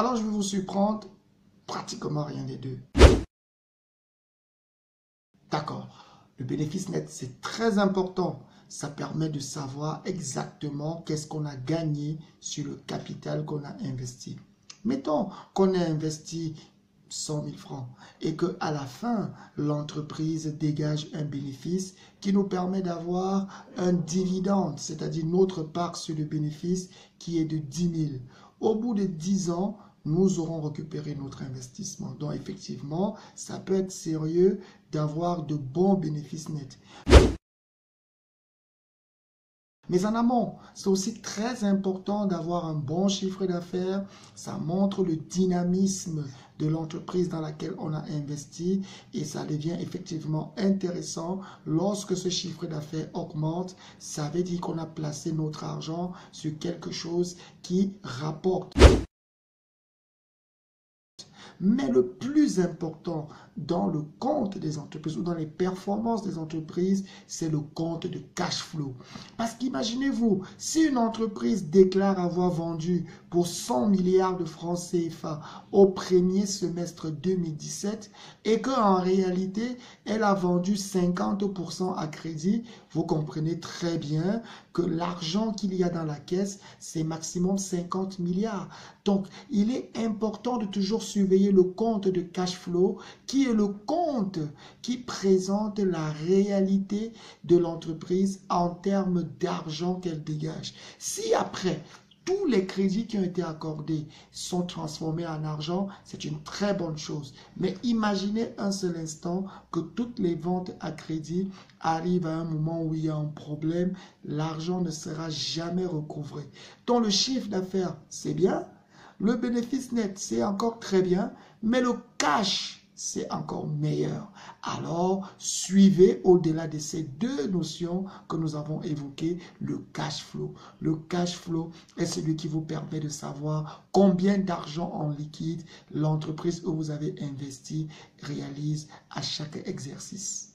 Alors, je vais vous surprendre pratiquement rien des deux. D'accord. Le bénéfice net, c'est très important. Ça permet de savoir exactement qu'est-ce qu'on a gagné sur le capital qu'on a investi. Mettons qu'on a investi 100 000 francs et qu'à la fin, l'entreprise dégage un bénéfice qui nous permet d'avoir un dividende, c'est-à-dire notre part sur le bénéfice qui est de 10 000. Au bout de 10 ans, nous aurons récupéré notre investissement. Donc effectivement, ça peut être sérieux d'avoir de bons bénéfices nets. Mais en amont, c'est aussi très important d'avoir un bon chiffre d'affaires. Ça montre le dynamisme de l'entreprise dans laquelle on a investi et ça devient effectivement intéressant lorsque ce chiffre d'affaires augmente. Ça veut dire qu'on a placé notre argent sur quelque chose qui rapporte. Mais le plus important dans le compte des entreprises ou dans les performances des entreprises, c'est le compte de cash flow. Parce qu'imaginez-vous, si une entreprise déclare avoir vendu pour 100 milliards de francs CFA au premier semestre 2017 et qu'en réalité, elle a vendu 50% à crédit, vous comprenez très bien que l'argent qu'il y a dans la caisse, c'est maximum 50 milliards. Donc, il est important de toujours surveiller le compte de cash flow qui est le compte qui présente la réalité de l'entreprise en termes d'argent qu'elle dégage. Si après, tous les crédits qui ont été accordés sont transformés en argent, c'est une très bonne chose. Mais imaginez un seul instant que toutes les ventes à crédit arrivent à un moment où il y a un problème, l'argent ne sera jamais recouvré. Donc le chiffre d'affaires, c'est bien. Le bénéfice net, c'est encore très bien, mais le cash, c'est encore meilleur. Alors, suivez au-delà de ces deux notions que nous avons évoquées, le cash flow. Le cash flow est celui qui vous permet de savoir combien d'argent en liquide l'entreprise où vous avez investi réalise à chaque exercice.